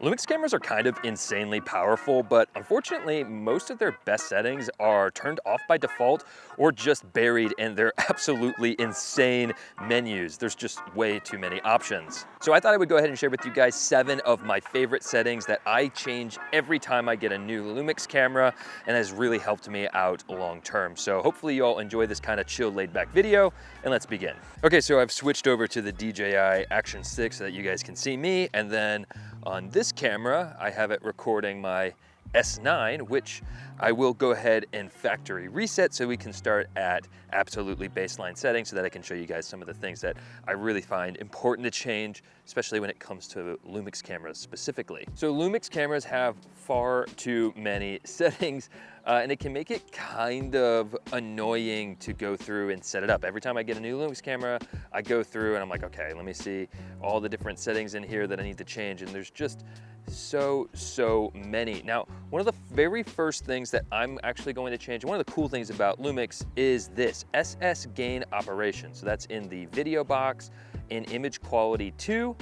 LUMIX cameras are kind of insanely powerful, but unfortunately, most of their best settings are turned off by default or just buried in their absolutely insane menus. There's just way too many options. So I thought I would go ahead and share with you guys 7 of my favorite settings that I change every time I get a new LUMIX camera and has really helped me out long term. So hopefully you all enjoy this kind of chill, laid back video, and let's begin. Okay, so I've switched over to the DJI Action 6 so that you guys can see me, and then on this camera, I have it recording my S9, which I will go ahead and factory reset so we can start at absolutely baseline settings so that I can show you guys some of the things that I really find important to change, especially when it comes to LUMIX cameras specifically. So LUMIX cameras have far too many settings and it can make it kind of annoying to go through and set it up. Every time I get a new LUMIX camera, I go through and I'm like, okay, let me see all the different settings in here that I need to change, and there's just so many. Now, one of the very first things that I'm actually going to change, one of the cool things about LUMIX is this SS gain operation. So that's in the video box in image quality 2,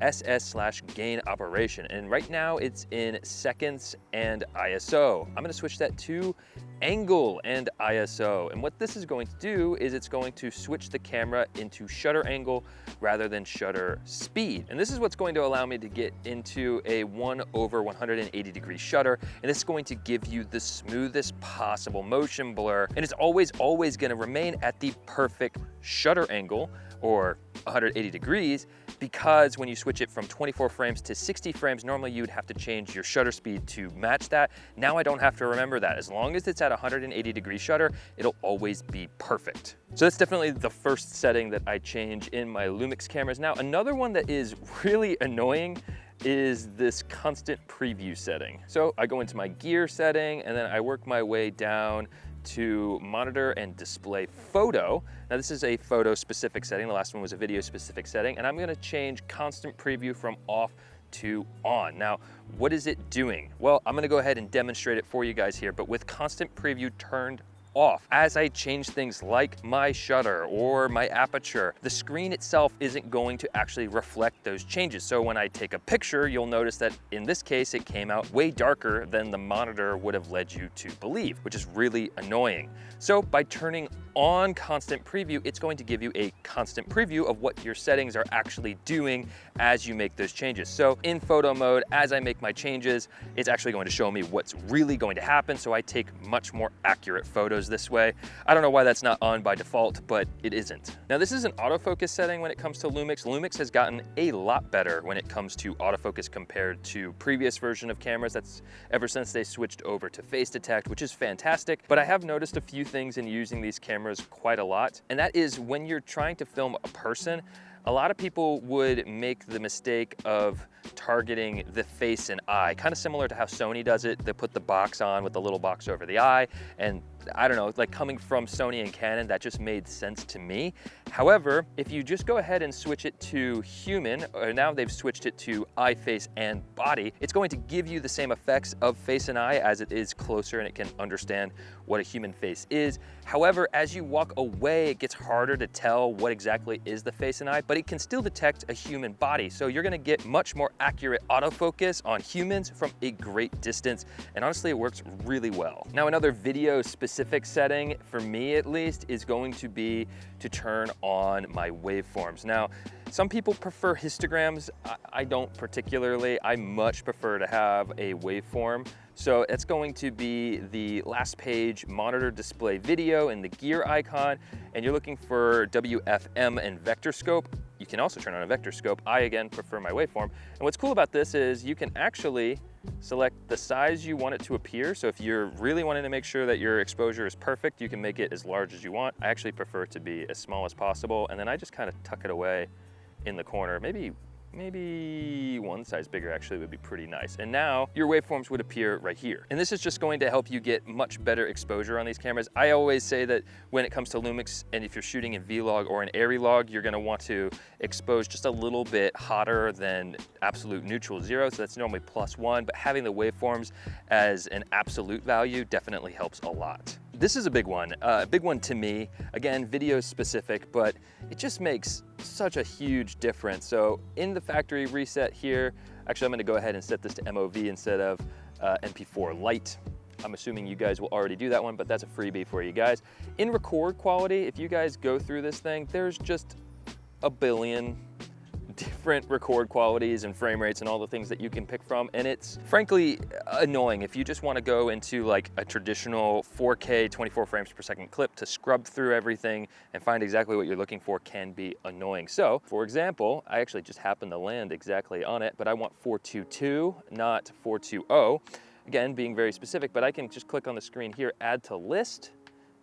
SS/gain operation. And right now it's in seconds and ISO. I'm gonna switch that to angle and ISO. And what this is going to do is it's going to switch the camera into shutter angle rather than shutter speed. And this is what's going to allow me to get into a 1/180 shutter. And it's going to give you the smoothest possible motion blur. And it's always gonna remain at the perfect shutter angle, or 180 degrees, because when you switch it from 24 frames to 60 frames, normally you'd have to change your shutter speed to match that. Now I don't have to remember that. As long as it's at 180 shutter, it'll always be perfect. So that's definitely the first setting that I change in my LUMIX cameras. Now, another one that is really annoying is this constant preview setting. So I go into my gear setting and then I work my way down to monitor and display photo. Now this is a photo specific setting. The last one was a video specific setting, and I'm gonna change constant preview from off to on. Now, what is it doing? Well, I'm gonna go ahead and demonstrate it for you guys here, but with constant preview turned off, as I change things like my shutter or my aperture, the screen itself isn't going to actually reflect those changes. So when I take a picture, you'll notice that in this case, it came out way darker than the monitor would have led you to believe, which is really annoying. So by turning on constant preview, it's going to give you a constant preview of what your settings are actually doing as you make those changes. So in photo mode, as I make my changes, it's actually going to show me what's really going to happen. So I take much more accurate photos this way. I don't know why that's not on by default, but it isn't. Now this is an autofocus setting when it comes to LUMIX. LUMIX has gotten a lot better when it comes to autofocus compared to previous version of cameras. That's ever since they switched over to face detect, which is fantastic. But I have noticed a few things in using these cameras quite a lot, and that is when you're trying to film a person, a lot of people would make the mistake of targeting the face and eye, kind of similar to how Sony does it. They put the box on with the little box over the eye, and I don't know, like coming from Sony and Canon, that just made sense to me. However, if you just go ahead and switch it to human, or now they've switched it to eye, face, and body, it's going to give you the same effects of face and eye as it is closer, and it can understand what a human face is. However, as you walk away, it gets harder to tell what exactly is the face and eye, but it can still detect a human body. So you're gonna get much more accurate autofocus on humans from a great distance. And honestly, it works really well. Now, another video specific setting, for me at least, is going to be to turn on my waveforms. Now, some people prefer histograms. I don't particularly. I much prefer to have a waveform. So it's going to be the last page monitor display video and the gear icon, and you're looking for WFM and vector scope. You can also turn on a vector scope. I, again, prefer my waveform. And what's cool about this is you can actually select the size you want it to appear. So if you're really wanting to make sure that your exposure is perfect, you can make it as large as you want. I actually prefer it to be as small as possible, and then I just kind of tuck it away in the corner. Maybe one size bigger actually would be pretty nice. And now your waveforms would appear right here. And this is just going to help you get much better exposure on these cameras. I always say that when it comes to LUMIX, and if you're shooting in Vlog or an ARRI you're gonna want to expose just a little bit hotter than absolute neutral 0. So that's normally +1, but having the waveforms as an absolute value definitely helps a lot. This is a big one to me. Again, video specific, but it just makes such a huge difference. So in the factory reset here, Actually, I'm gonna go ahead and set this to MOV instead of MP4 Lite. I'm assuming you guys will already do that one, but that's a freebie for you guys. In record quality, if you guys go through this thing, there's just a billion different record qualities and frame rates and all the things that you can pick from, and it's frankly annoying. If you just want to go into like a traditional 4K 24 frames per second clip, to scrub through everything and find exactly what you're looking for can be annoying. So for example, I actually just happened to land exactly on it, but I want 422, not 420. Again, being very specific, but I can just click on the screen here, add to list,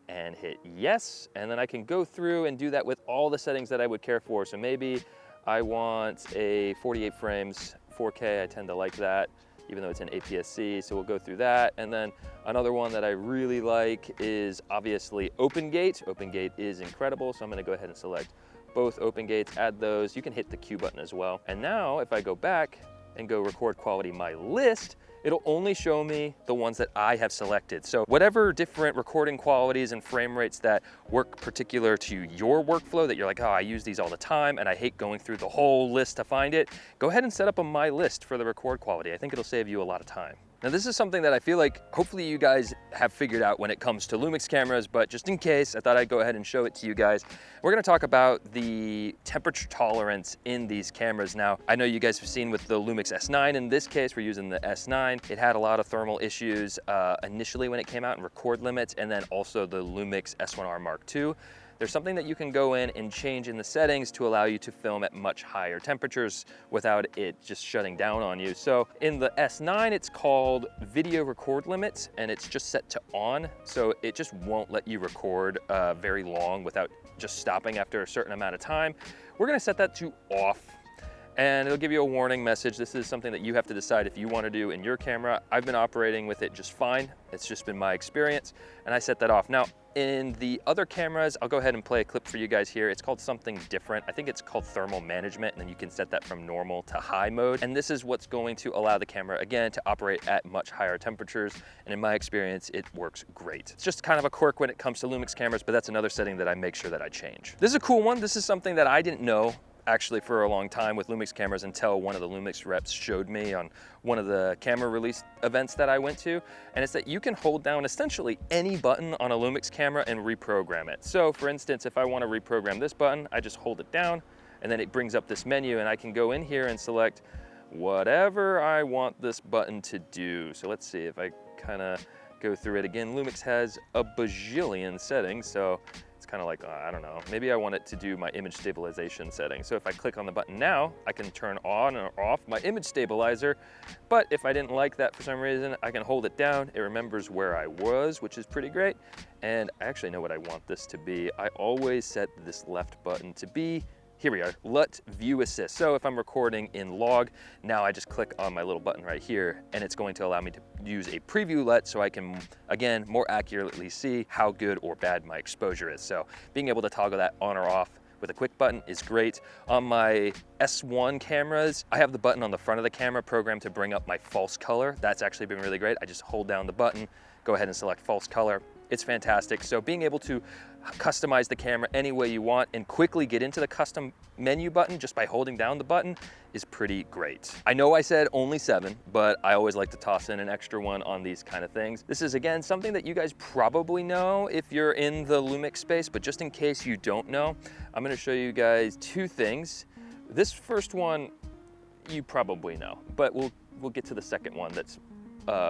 and hit yes, and then I can go through and do that with all the settings that I would care for. So maybe I want a 48 frames, 4K, I tend to like that, even though it's in APS-C, so we'll go through that. And then another one that I really like is obviously OpenGate. OpenGate is incredible, so I'm gonna go ahead and select both OpenGates, add those. You can hit the Q button as well. And now if I go back and go record quality my list, it'll only show me the ones that I have selected. So whatever different recording qualities and frame rates that work particular to your workflow, that you're like, oh, I use these all the time and I hate going through the whole list to find it, go ahead and set up a My List for the record quality. I think it'll save you a lot of time. Now this is something that I feel like hopefully you guys have figured out when it comes to Lumix cameras, but just in case, I thought I'd go ahead and show it to you guys. We're gonna talk about the temperature tolerance in these cameras. Now, I know you guys have seen with the Lumix S9, in this case, we're using the S9. It had a lot of thermal issues initially when it came out in record limits, and then also the Lumix S1R Mark II. There's something that you can go in and change in the settings to allow you to film at much higher temperatures without it just shutting down on you. So in the S9, it's called video record limits, and it's just set to on. So it just won't let you record very long without just stopping after a certain amount of time. We're gonna set that to off, and it'll give you a warning message. This is something that you have to decide if you want to do in your camera. I've been operating with it just fine. It's just been my experience, and I set that off. Now, in the other cameras, I'll go ahead and play a clip for you guys here. It's called something different. I think it's called thermal management, and then you can set that from normal to high mode. And this is what's going to allow the camera, again, to operate at much higher temperatures. And in my experience, it works great. It's just kind of a quirk when it comes to Lumix cameras, but that's another setting that I make sure that I change. This is a cool one. This is something that I didn't know actually for a long time with Lumix cameras until one of the Lumix reps showed me on one of the camera release events that I went to, and it's that you can hold down essentially any button on a Lumix camera and reprogram it. So for instance, if I want to reprogram this button, I just hold it down and then it brings up this menu, and I can go in here and select whatever I want this button to do. So let's see if I kind of go through it again. Lumix has a bajillion settings, so it's kind of like, I don't know, maybe I want it to do my image stabilization setting. So if I click on the button now, I can turn on or off my image stabilizer. But if I didn't like that for some reason, I can hold it down. It remembers where I was, which is pretty great. And I actually know what I want this to be. I always set this left button to be, here we are, LUT View Assist. So if I'm recording in log, now I just click on my little button right here, and it's going to allow me to use a preview LUT so I can, again, more accurately see how good or bad my exposure is. So being able to toggle that on or off with a quick button is great. On my S1 cameras, I have the button on the front of the camera programmed to bring up my false color. That's actually been really great. I just hold down the button, go ahead and select false color. It's fantastic. So being able to customize the camera any way you want and quickly get into the custom menu button just by holding down the button is pretty great. I know I said only 7, but I always like to toss in an extra one on these kind of things. This is, again, something that you guys probably know if you're in the Lumix space, but just in case you don't know, I'm gonna show you guys 2 things. This first one, you probably know, but we'll get to the second one that's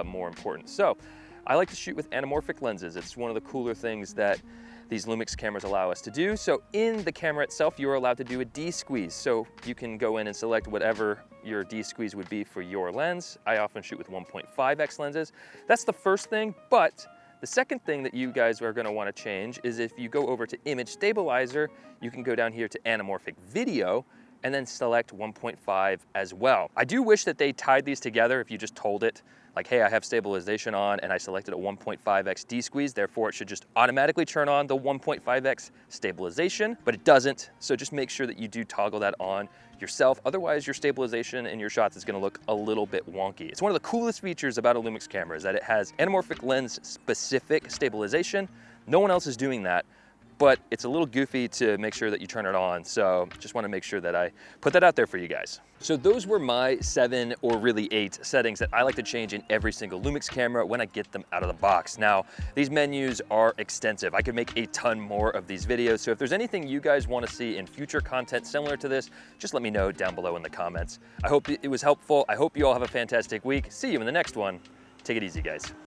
more important. So, I like to shoot with anamorphic lenses. It's one of the cooler things that these Lumix cameras allow us to do. So in the camera itself, you're allowed to do a D-squeeze. So you can go in and select whatever your D-squeeze would be for your lens. I often shoot with 1.5x lenses. That's the first thing, but the second thing that you guys are gonna wanna change is if you go over to image stabilizer, you can go down here to anamorphic video and then select 1.5 as well. I do wish that they tied these together. If you just told it, like, hey, I have stabilization on and I selected a 1.5x D-squeeze, therefore it should just automatically turn on the 1.5x stabilization, but it doesn't. So just make sure that you do toggle that on yourself. Otherwise, your stabilization in your shots is gonna look a little bit wonky. It's one of the coolest features about a Lumix camera is that it has anamorphic lens specific stabilization. No one else is doing that. but it's a little goofy to make sure that you turn it on. So just want to make sure that I put that out there for you guys. So those were my 7 or really 8 settings that I like to change in every single Lumix camera when I get them out of the box. Now, these menus are extensive. I could make a ton more of these videos. So if there's anything you guys want to see in future content similar to this, just let me know down below in the comments. I hope it was helpful. I hope you all have a fantastic week. See you in the next one. Take it easy, guys.